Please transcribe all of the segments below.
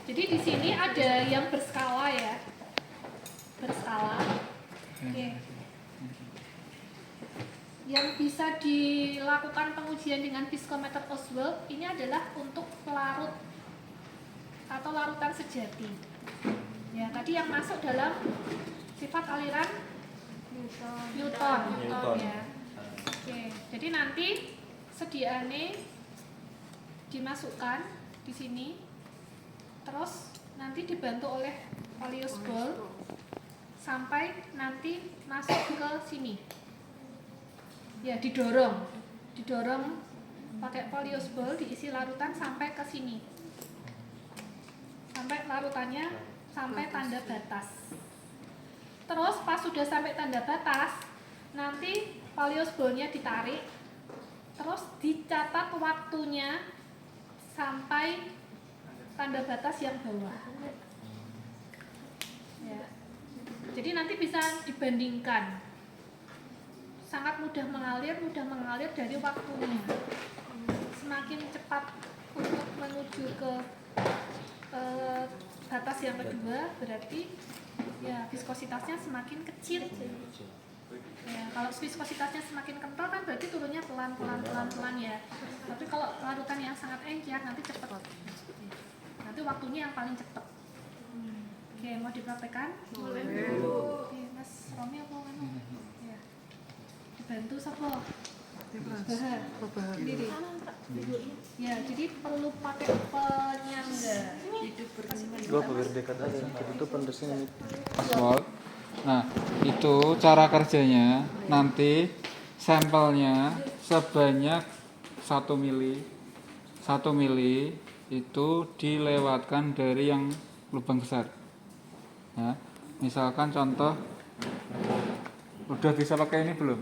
Jadi di sini ada yang berskala ya, berskala. Oke. Yang bisa dilakukan pengujian dengan viskometer Oswald ini adalah untuk larut atau larutan sejati. Ya, tadi yang masuk dalam sifat aliran Newton ya. Oke, jadi nanti sediaane dimasukkan di sini, terus nanti dibantu oleh Polius ball sampai nanti masuk ke sini. Ya, didorong pakai Polius ball, diisi larutan sampai ke sini, sampai larutannya sampai tanda batas. Terus pas sudah sampai tanda batas, nanti Polius ball-nya ditarik, terus dicatat waktunya sampai tanda batas yang bawah. Ya. Jadi nanti bisa dibandingkan, sangat mudah mengalir dari waktunya. Semakin cepat untuk menuju ke batas yang kedua, berarti ya viskositasnya semakin kecil. Ya, kalau viskositasnya semakin kental kan berarti turunnya pelan ya. Tapi kalau larutan yang sangat encer nanti cepat. Nanti waktunya yang paling cepat. Oke, mau dipraktekkan? Boleh. Oke, Mas Romi apa anu? Ya. Dibantu sapa? Bahar. Sendiri. Ya, jadi perlu pakai penyangga. Gua biar dekat aja. Itu pendesnya ini. Oswald. Nah, itu cara kerjanya. Nanti sampelnya sebanyak 1 mili. 1 mili itu dilewatkan dari yang lubang besar. Ya, misalkan contoh, udah bisa pakai ini belum?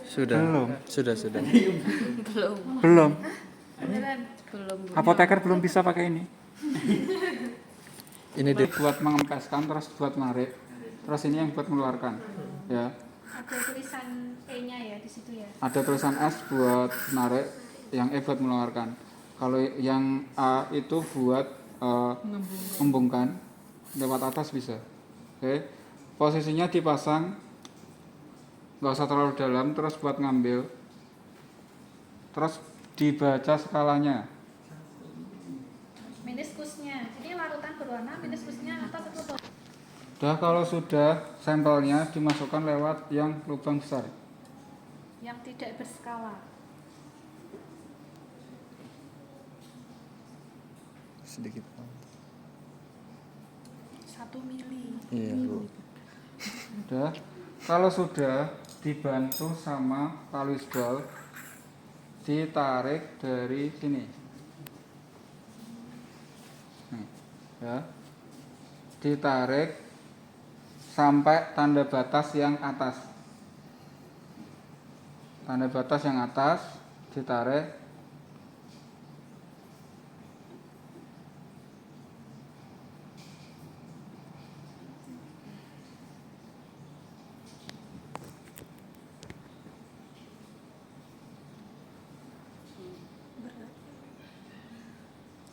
Sudah. Belum. Sudah. Belum. Beneran? Apoteker belum bisa pakai ini. Ini deh. Buat mengempeskan, terus buat narik, terus ini yang buat mengeluarkan. Ya. Ada tulisan E-nya ya di situ ya. Ada tulisan S buat narik, yang E buat mengeluarkan. Kalau yang A itu buat membungkan, lewat atas bisa. Oke. Posisinya dipasang, nggak usah terlalu dalam, terus buat ngambil, terus dibaca skalanya. Meniskusnya. Ini larutan berwarna, meniskusnya atas atau bawah? Udah, kalau sudah sampelnya dimasukkan lewat yang lubang besar. Yang tidak berskala. Sedikit. 1 mili. Iya, Bu. Udah, kalau sudah dibantu sama Polius ball, ditarik dari sini. Nih, ya. Ditarik sampai tanda batas yang atas. Tanda batas yang atas ditarik.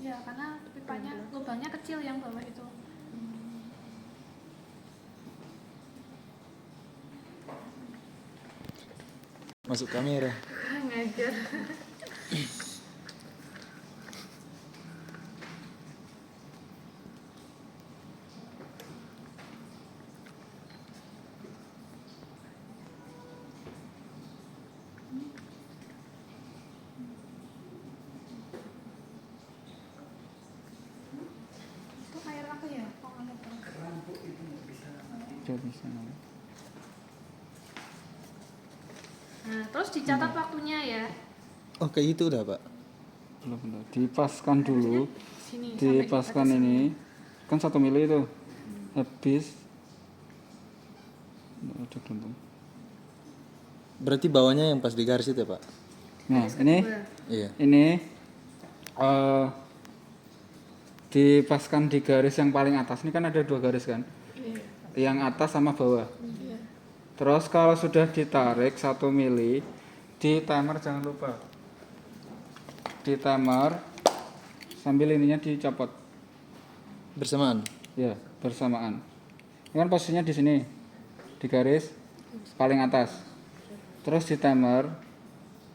Ya, karena pipanya lubangnya kecil yang bawah itu. Masuk kamera. Ngajar. Itu air apa ya? Kok ada Udah bisa. Nah, terus dicatat waktunya ya. Oh, kayak gitu udah, Pak. Belum. Dipaskan dulu. Sini. Dipaskan ini. Kan 1 mili itu. Habis. Udah belum. Berarti bawahnya yang pas di garis itu ya, Pak? Nah, ini Iya. dipaskan di garis yang paling atas. Ini kan ada 2 garis kan? Yang atas sama bawah. Terus kalau sudah ditarik 1 mili, di timer jangan lupa. Di timer sambil ininya dicopot. Bersamaan. Ya, bersamaan. Ini kan posisinya di sini, di garis paling atas. Terus di timer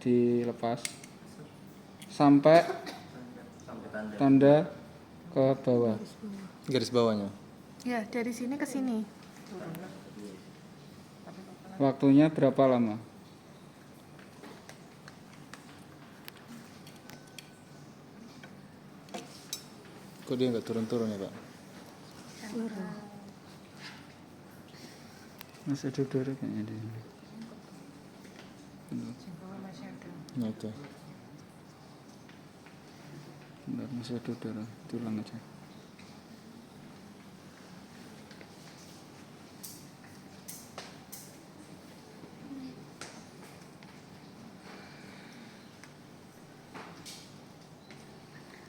dilepas sampai tanda ke bawah. Garis bawahnya. Ya, dari sini ke sini. Waktunya berapa lama? Kok dia nggak turun-turun ya, Pak? Masih duduk kayaknya di sini. Nah, itu. Bentar, masih duduk, tulang aja.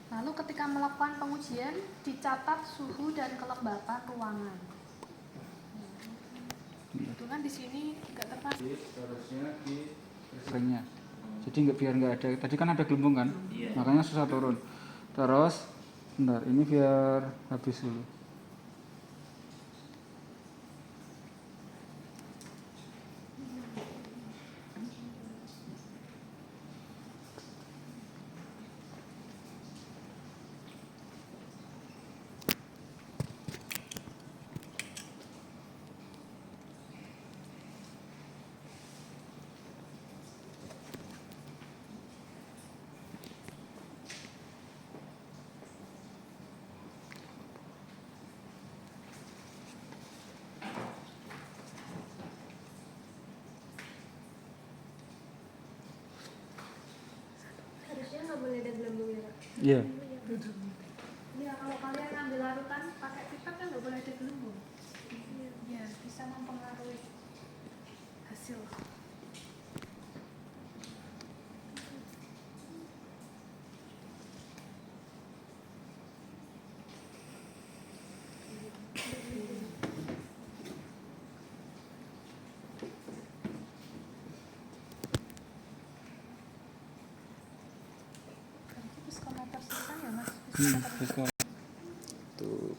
Lalu ketika melakukan pengujian, dicatat suhu dan kelembapan ruangan. Itu kan di sini nggak terpasang. Harusnya di ringnya. Jadi biar nggak ada. Tadi kan ada gelembung kan, makanya susah turun. Terus, bentar, ini biar habis dulu. Harusnya nggak boleh ada gelembung ya, Pak? Iya. Ya, kalau kalian ambil larutan pakai pipet kan nggak boleh ada gelembung. Ya, bisa mempengaruhi hasil. Berarti psikometer sisa ya, Mas? Terus Tuh.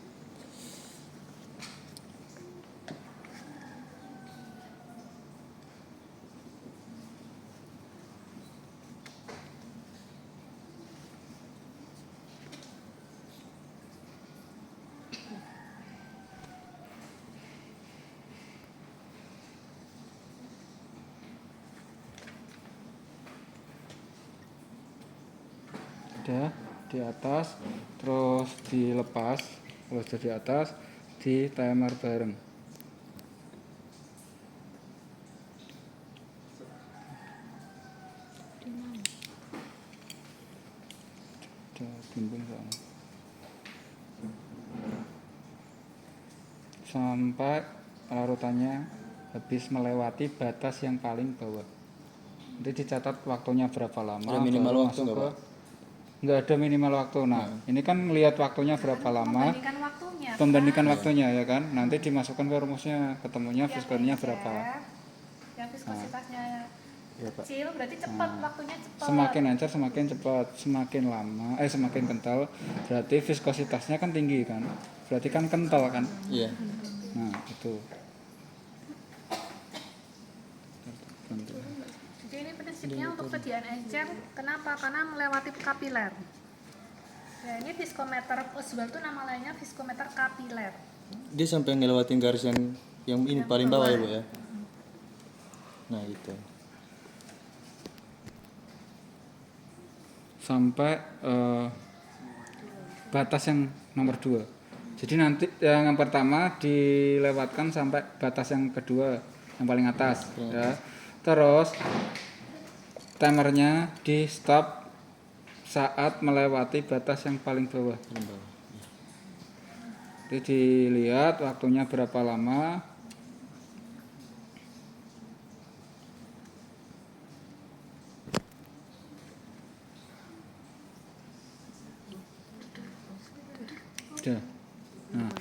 udah di atas, terus dilepas, terus dari atas, di timer bareng. Udah bimbing soalnya. Sampai larutannya habis melewati batas yang paling bawah. Nanti dicatat waktunya berapa lama. Ada minimal baru waktu masuk nggak, ke- Pak? nggak ada minimal waktu. Nah, ini kan lihat waktunya berapa lama, Membandingkan waktunya. membandingkan kan? waktunya ya kan. Nanti dimasukkan ke rumusnya, ketemunya Yang viskonnya encer, berapa. Yang viskositasnya Ya, Pak. kecil berarti cepat, waktunya cepat. Semakin encer semakin cepat, semakin lama, semakin kental, berarti viskositasnya kan tinggi kan. Berarti kan kental kan. Iya. Nah, itu. Jadi ini prinsipnya untuk sediaan encer. Kenapa? Karena melewati kapiler. Ya, ini viskometer Oswald itu nama lainnya viskometer kapiler. Dia sampai ngelewatin garis yang ini paling bawah ya, Bu ya. Nah, gitu. Sampai batas yang nomor 2. Jadi nanti yang pertama dilewatkan sampai batas yang kedua, yang paling atas ya. Terus timernya di stop saat melewati batas yang paling bawah. Paling bawah. Jadi dilihat waktunya berapa lama. Sudah. Nah,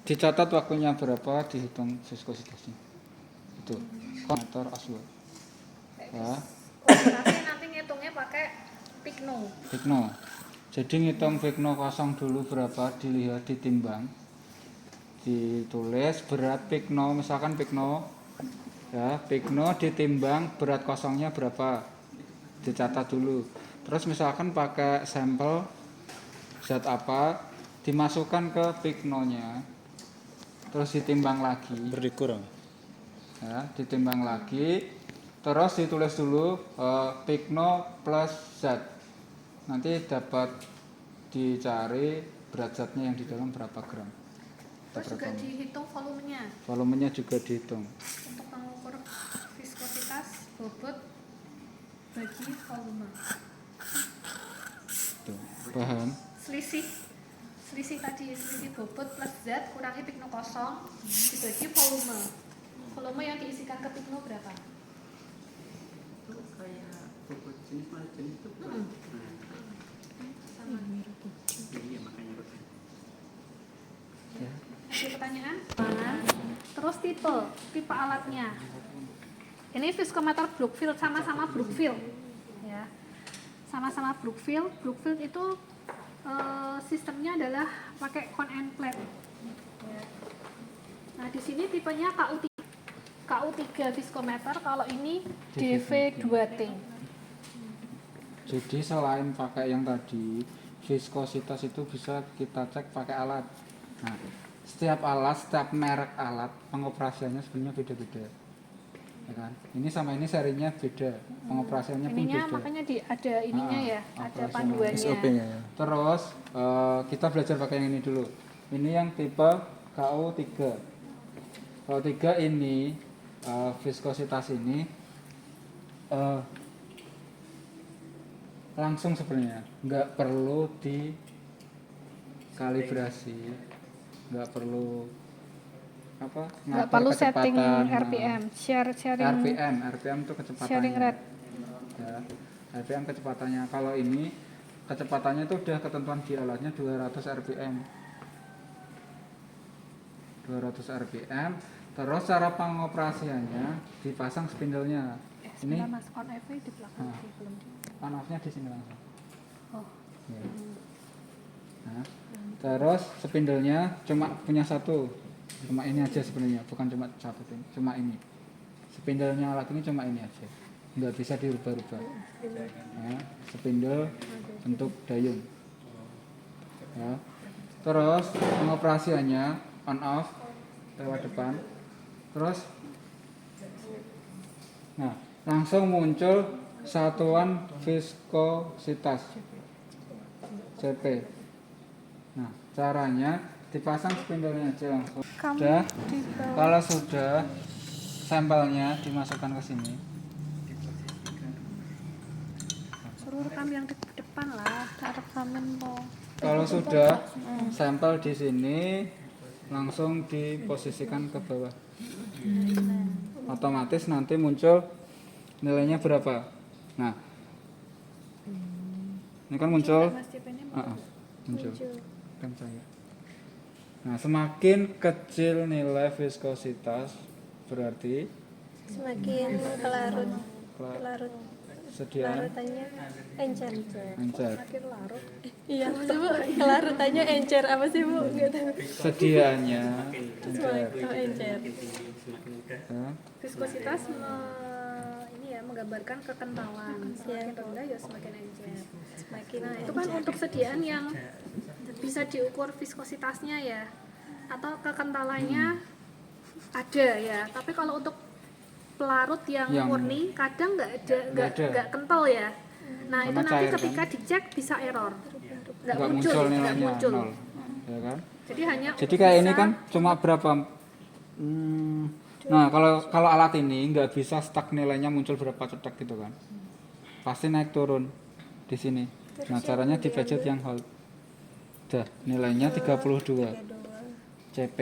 dicatat waktunya berapa, dihitung viskositasnya. Itu konektor Oswald. Ya, Nanti ngitungnya pakai Pigno. Hikno. Jadi ngitung pikno kosong dulu berapa, dilihat, ditimbang, ditulis berat pikno, misalkan pikno ya, pikno ditimbang berat kosongnya berapa, dicatat dulu. Terus misalkan pakai sampel zat apa, dimasukkan ke piknonya, terus ditimbang lagi Berdikurang. ya, ditimbang lagi, terus ditulis dulu pikno plus zat, nanti dapat dicari berat zatnya yang di dalam berapa gram. Terus juga dihitung Volumenya juga dihitung untuk mengukur viskositas bobot bagi volume. tuh, paham? Selisih tadi, selisih bobot plus zat kurangi pikno kosong dibagi volume. Volume yang diisikan ke pikno berapa? Itu kayak bobot jenis mana jenis itu Sama. iya makanya betul. Ya. Ada pertanyaan? Terus tipe alatnya. Ini viskometer Brookfield, sama-sama Brookfield ya. Sama-sama Brookfield. Brookfield itu sistemnya adalah pakai cone and plate ya. Nah di sini tipenya KU3 viskometer, kalau ini DV2T. Jadi selain pakai yang tadi, viskositas itu bisa kita cek pakai alat. Nah, setiap alat, setiap merek alat, pengoperasiannya sebenarnya beda-beda. Ya kan? Ini sama ini serinya beda, pengoperasiannya pun Ininya beda. makanya ada ininya ya, ada operasional. panduannya. SOP-nya ya. Terus kita belajar pakai yang ini dulu. Ini yang tipe KO3. KO3 ini viskositas ini langsung sebenarnya, nggak perlu dikalibrasi, nggak perlu apa? Nggak ngatur perlu setting kecepatan, RPM, sharing RPM itu kecepatannya. sharing rate. Ya, RPM kecepatannya. Kalau ini kecepatannya itu udah ketentuan di alatnya 200 RPM. 200 RPM. Terus cara pengoperasiannya dipasang spindlenya. Ini Sebentar Mas, on FV di belakang Nah. belum di. on-off-nya di sini langsung. Oh. Ya. Nah, terus spindlenya cuma punya satu, cuma ini aja sebenarnya, bukan cuma satu ini, cuma ini. Spindlenya alat ini cuma ini aja, nggak bisa dirubah-rubah. Ya, spindle untuk dayung. Ya. Terus pengoperasiannya on off lewat depan. Terus, nah langsung muncul satuan viskositas CP. Nah, caranya dipasang spindlenya aja langsung. Sudah, kalau sudah sampelnya dimasukkan ke sini. Suruh rekam yang di depan lah, tak rekamin po. Kalau sudah sampel di sini langsung diposisikan ke bawah. Otomatis nanti muncul nilainya berapa. Nah, ini kan muncul, Mas CP ini muncul kan saya. Nah, semakin kecil nilai viskositas berarti Semakin kelarut sediaan kelarutannya encer. encer. makin larut. Iya maksud bu, kelarutannya encer apa sih bu? Nggak tahu. Sediaannya encer. Oh encer. Ya. Viskositas ini ya menggambarkan kekentalan. Semakin rendah ya semakin encer. Semakin Nah, itu kan untuk sediaan yang bisa diukur viskositasnya ya. Atau kekentalannya ada ya. Tapi kalau untuk pelarut yang murni kadang nggak kental ya. Nah, itu Karena nanti cair, ketika dicek bisa error. Nggak Nggak muncul, muncul nggak nilainya muncul. 0. Ya kan? Jadi hanya Jadi kayak ini bisa- kan cuma berapa? Nah, kalau alat ini nggak bisa stuck nilainya muncul berapa cetak gitu kan? Pasti naik turun di sini. Nah, caranya di gadget yang hold. Dah, nilainya 32 CP.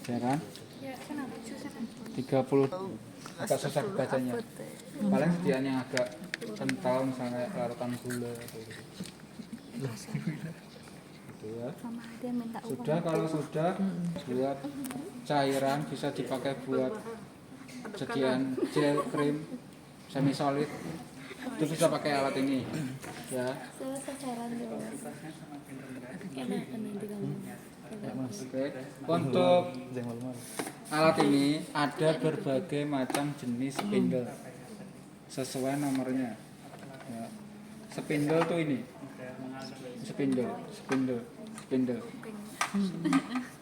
Ya kan? ya, kenapa? Susah kan? 30 agak susah bacanya. Paling sediaannya agak kental misalnya larutan gula atau gitu. Gitu ya. sama dia minta uang. Sudah, kalau sudah buat cairan bisa dipakai buat sediaan gel krim semi solid itu bisa pakai alat ini. ya. Saya pacaran dulu. Enak kan nanti kamu. Oke. Untuk alat ini ada berbagai macam jenis spindle sesuai nomornya. Ya. Spindle tuh ini. Spindle.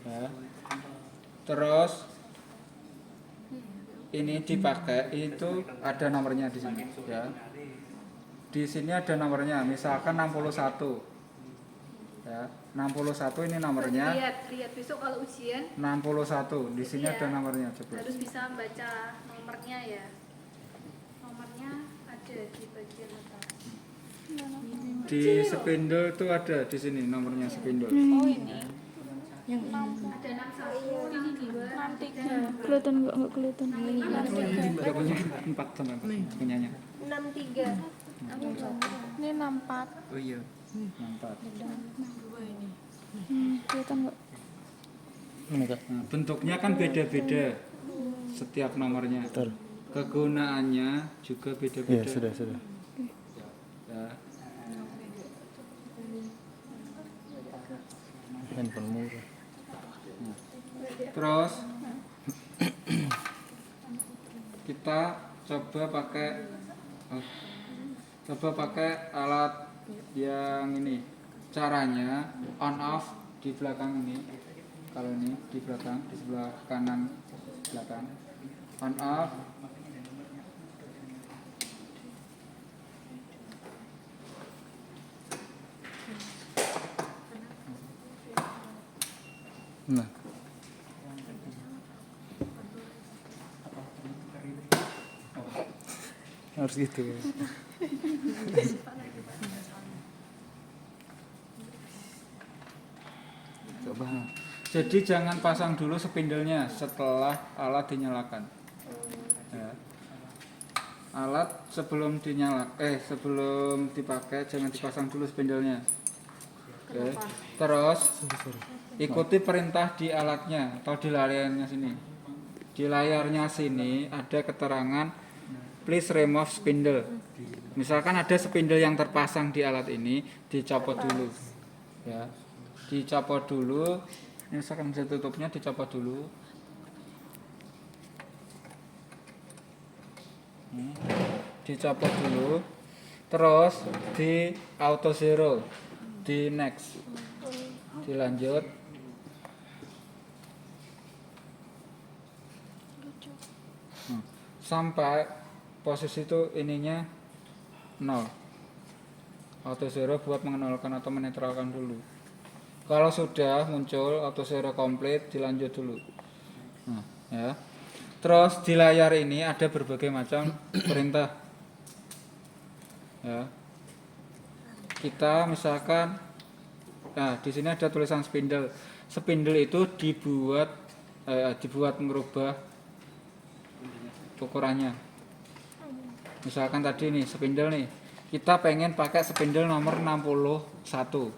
Ya. Terus ini dipakai itu ada nomornya di sini, ya. Di sini ada nomornya, misalkan 61. Ya, 61 ini nomornya. Lihat besok kalau ujian 61 di sini Iya. ada nomornya, coba. harus bisa baca nomornya ya. Nomornya ada di bagian atas. Di spindle itu ada di sini nomornya spindle. Oh ini. Yang ada 61, ini 2, 63. Kelihatan enggak kelihatan. Dia punya 4 sama 4 punyanya. 63. Ini 64. Oh iya. 4. Kelihatan enggak? Ini Kak. Nah, bentuknya kan beda-beda setiap nomornya. Betul. Kegunaannya juga Iya, beda-beda. sudah. Ya. Handphone murah. Terus kita coba pakai alat yang ini. Caranya on off di belakang ini. Kalau ini di belakang, di sebelah kanan belakang. On off. Nah, harus gitu. Coba. Jadi jangan pasang dulu spindlenya setelah alat dinyalakan. Ya. Alat sebelum sebelum dipakai jangan dipasang dulu spindlenya. Oke. Terus ikuti perintah di alatnya atau di layarnya sini. Di layarnya sini ada keterangan please remove spindle. Misalkan ada spindle yang terpasang di alat ini, dicopot dulu. Ya. Dicopot dulu. Ini misalkan bisa tutupnya, dicopot dulu. Dicopot dulu. Terus di auto zero, di next, dilanjut. Sampai posisi itu ininya 0. Auto zero buat mengenolkan atau menetralkan dulu. Kalau sudah muncul auto zero komplit, dilanjut dulu. Nah, ya. Terus di layar ini ada berbagai macam perintah. Ya. Kita misalkan, nah di sini ada tulisan spindle. Spindle itu dibuat merubah ukurannya. Misalkan tadi nih spindle nih, kita pengen pakai spindle nomor 61.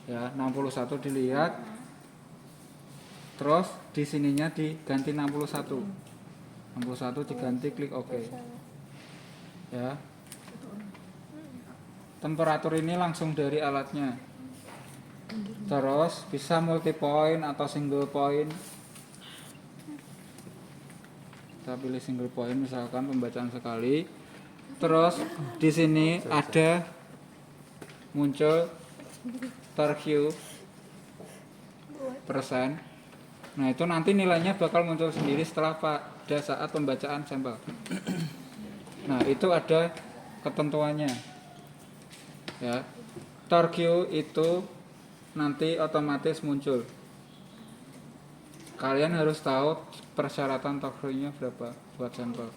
Ya, 61 dilihat. Terus di sininya diganti 61. 61 diganti, klik OK. Ya. Temperatur ini langsung dari alatnya. Terus bisa multi point atau single point. Kita pilih single point, misalkan pembacaan sekali. Terus di sini ada muncul terview persen. Nah, itu nanti nilainya bakal muncul sendiri setelah pada saat pembacaan sampel. Nah, itu ada ketentuannya. Ya. Torque itu nanti otomatis muncul. Kalian harus tahu persyaratan torque-nya berapa buat sampel.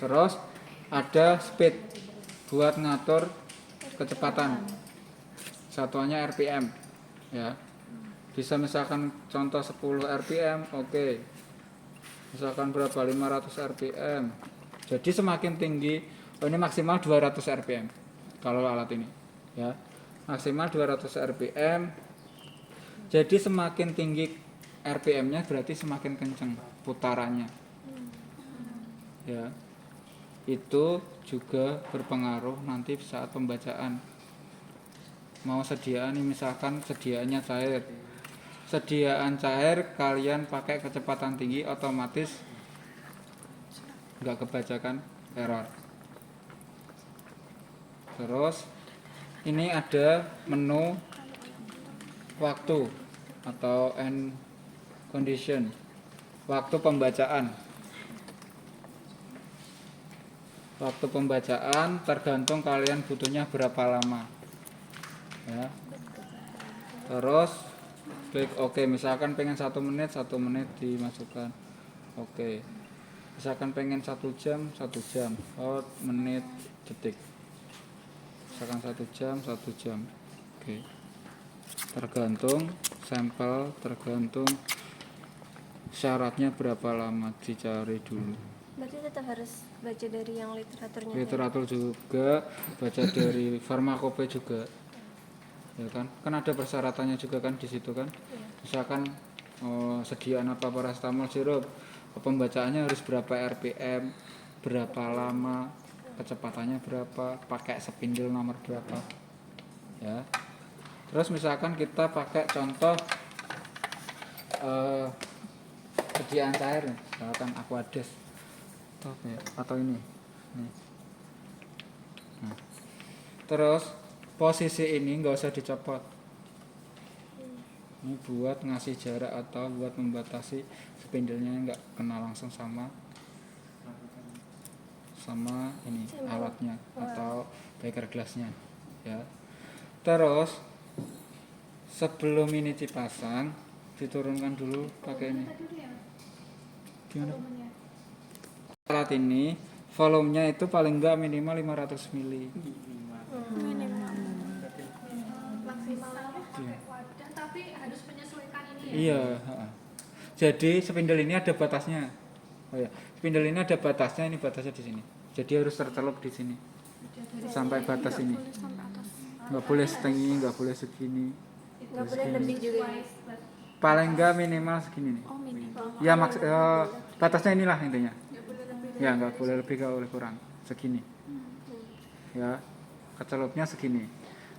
Terus ada speed buat ngatur kecepatan. Satuannya RPM. Ya. Bisa misalkan contoh 10 RPM, oke. Misalkan berapa? 500 RPM. Jadi semakin tinggi, ini maksimal 200 RPM kalau alat ini, ya. Maksimal 200 RPM. Jadi semakin tinggi RPM-nya berarti semakin kencang putarannya. Ya. itu juga berpengaruh nanti saat pembacaan. Mau sediaan ini misalkan sediaannya cair. Sediaan cair kalian pakai kecepatan tinggi otomatis nggak kebacakan error. Terus ini ada menu waktu atau end condition, waktu pembacaan. Waktu pembacaan tergantung kalian butuhnya berapa lama ya. Terus klik OK. Misalkan pengen 1 menit, 1 menit dimasukkan OK. Misalkan pengen 1 jam, 1 jam. Oh, menit, detik. Misalkan 1 jam, 1 jam. Oke. Tergantung sampel, tergantung syaratnya berapa lama dicari dulu. Berarti tetap harus baca dari yang literaturnya. Literatur juga, baca dari farmakope juga. Ya kan? Kan ada persyaratannya juga kan di situ kan. Misalkan sediaan apa paracetamol sirup, pembacaannya harus berapa RPM, berapa lama, kecepatannya berapa, pakai spindle nomor berapa. Ya. Terus misalkan kita pakai contoh sediaan cair, misalkan Aquades atau ini. Nih. Nah. Terus posisi ini nggak usah dicopot. Ini buat ngasih jarak atau buat membatasi spindle-nya nggak kena langsung sama ini alatnya atau beker gelasnya ya. Terus sebelum ini dipasang diturunkan dulu pakai ini. Gimana? Alat ini volumenya itu paling enggak minimal 500 mili. Maksimal pakai wadah tapi harus menyesuaikan ini ya. Iya. Jadi spindle ini ada batasnya. Oh ya, spindle ini ada batasnya. Ini batasnya di sini. Jadi harus tercelup di sini sampai batas ini. Nggak boleh setengah, nggak boleh segini. Nggak boleh lebih juga. Paling enggak minimal segini nih. Oh, minimal. Ya batasnya inilah intinya. Ya nggak boleh lebih, nggak boleh kurang. Segini. Ya, kecelupnya segini.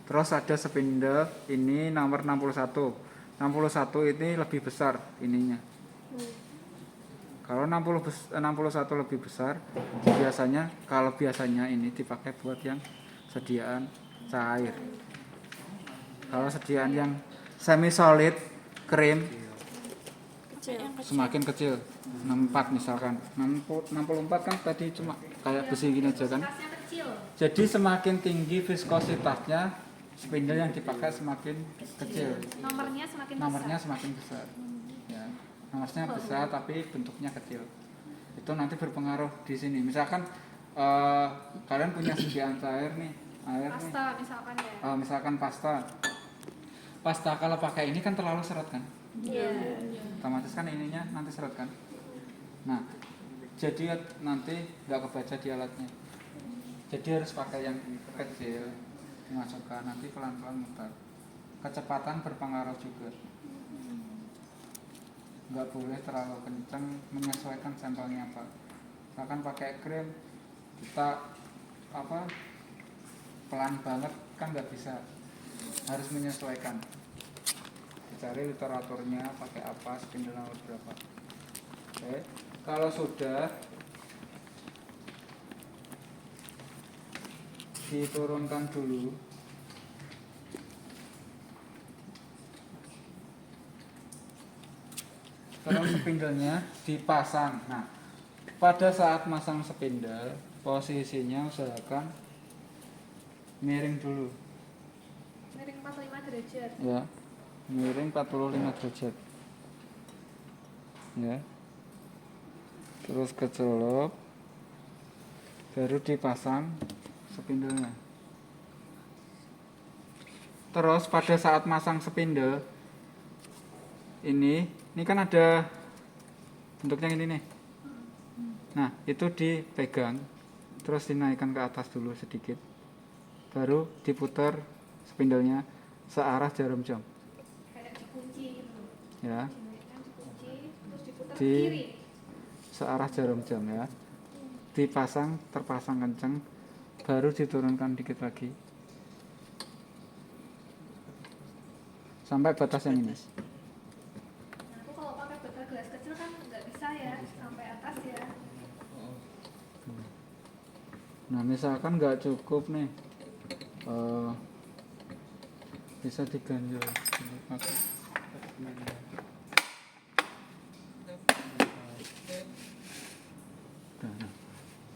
Terus ada spindle ini nomor 61. 61 ini lebih besar ininya. Kalau 61 lebih besar, biasanya ini dipakai buat yang sediaan cair. Kalau sediaan yang semi solid, krim, semakin kecil. 64 misalkan. 64 kan tadi cuma kayak besi gini aja kan. Viskositasnya kecil. Jadi semakin tinggi viskositasnya, spindle yang dipakai semakin kecil. Nomornya semakin besar. Ya, nomornya besar tapi bentuknya kecil. Itu nanti berpengaruh di sini. Misalkan kalian punya sediaan cair nih, Pasta misalkan ya. misalkan pasta kalau pakai ini kan terlalu seret kan. Iya. Otomatis kan ininya nanti seret kan. Nah, jadi nanti nggak kebaca di alatnya. Jadi harus pakai yang kecil, dimasukkan nanti pelan-pelan mutar. Kecepatan berpengaruh juga. Nggak boleh terlalu kencang, menyesuaikan sampelnya apa. Misalkan pakai krim, kita pelan banget kan nggak bisa. Harus menyesuaikan. Dicari literaturnya pakai apa, spindle nomor berapa. Oke. Kalau sudah diturunkan dulu. Terus spindlenya dipasang. Nah, pada saat masang spindle, posisinya usahakan miring dulu. Miring 45 derajat. Ya, miring 45 derajat. Ya. Terus kecelup, baru dipasang spindlenya. Terus pada saat masang spindle ini kan ada bentuknya ini nih. Nah, itu dipegang, terus dinaikkan ke atas dulu sedikit, baru diputar spindlenya searah jarum jam. Kayak dikunci gitu. Ya, Dinaikkan, dikunci, terus diputar ke di kiri. searah jarum jam ya. terpasang kenceng, baru diturunkan dikit lagi sampai batas yang ini. Nah, aku kalau pakai botol gelas kecil kan nggak bisa ya sampai atas ya. Nah misalkan nggak cukup nih, bisa diganjel.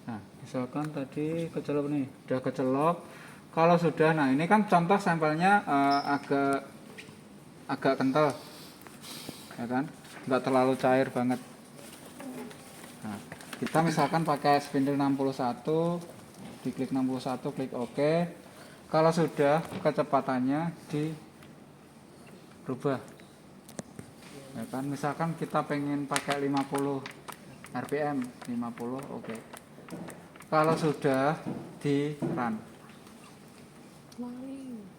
Nah misalkan tadi kecelok nih, udah kecelok. Kalau sudah, nah ini kan contoh sampelnya agak kental, ya kan, nggak terlalu cair banget. Nah, kita misalkan pakai spindle 61, diklik 61, klik OK. Kalau sudah, kecepatannya dirubah, ya kan. Misalkan kita pengen pakai 50 rpm, 50, oke. Kalau sudah, di run,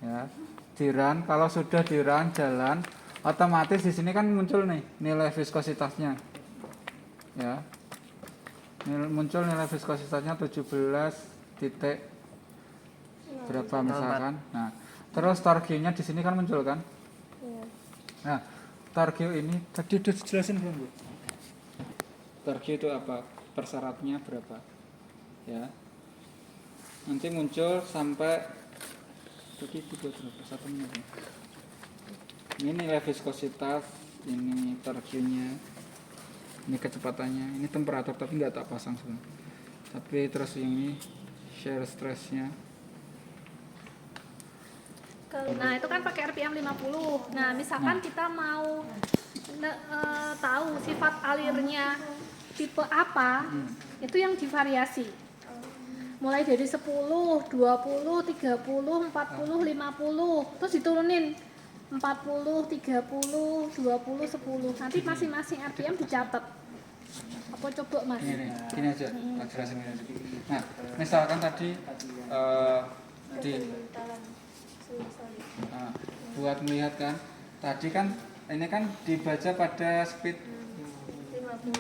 ya, di run. Kalau sudah di run jalan, otomatis di sini kan muncul nih nilai viskositasnya, ya. Muncul nilai viskositasnya 17 titik berapa misalkan. Nah, terus torque-nya di sini kan muncul kan. Nah, torque ini tadi udah dijelasin belum, Bu? Torque itu apa? Persyaratnya berapa? Ya. Nanti muncul sampai tadi buat berapa? 1 menit. Ini nilai viskositas, ini torque-nya, ini kecepatannya, ini temperatur tapi nggak tak pasang sebenarnya. Tapi terus yang ini shear stress-nya. Nah, itu kan pakai RPM 50. Nah, misalkan kita mau tahu sifat alirnya tipe apa, itu yang divariasi. Mulai dari 10, 20, 30, 40, 50, terus diturunin 40, 30, 20, 10. Nanti masing-masing RPM dicatat. Apa coba, Mas? Ini aja, tak jelasin ini aja. Nah, misalkan tadi buat melihat kan, tadi kan ini kan dibaca pada speed.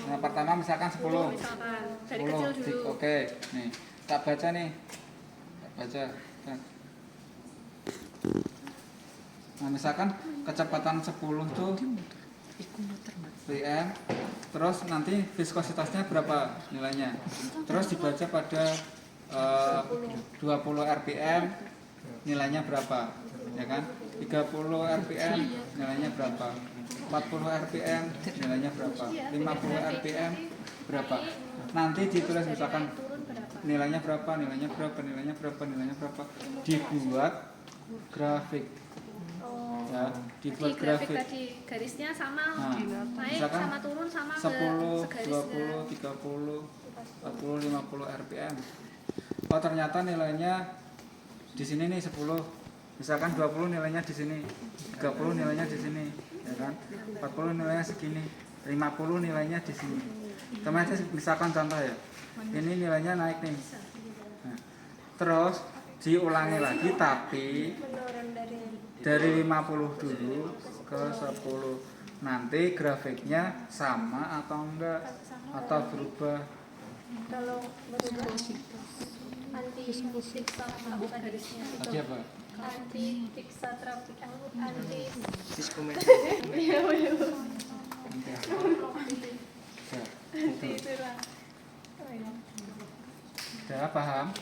Nah, pertama misalkan 10. Misalkan dari 10, kecil dulu. Oke, nih tak baca nih, tak baca kan. Nah misalkan kecepatan 10 tuh Vm, terus nanti viskositasnya berapa nilainya, terus dibaca pada 20 rpm nilainya berapa, ya kan, 30 rpm nilainya berapa, 40 rpm nilainya berapa, 50 rpm berapa. Nanti ditulis misalkan nilainya berapa, nilainya berapa, nilainya berapa, nilainya berapa, dibuat grafik. Ya, dibuat grafik. Tadi garisnya sama, naik misalkan sama turun sama 10, segaris 20, 30, 40, 50 rpm. Oh ternyata nilainya di sini nih 10. Misalkan 20 nilainya di sini, 30 nilainya di sini, ya kan? 40 nilainya segini, 50 nilainya di sini. Otomatis misalkan contoh ya, ini nilainya naik nih. Nah, terus diulangi lagi tapi dari 50 dulu ke 10. Nanti grafiknya sama atau enggak, atau berubah. Kalau berubah anti siksa garisnya Tadi apa? anti siksa trafik anti Sudah paham?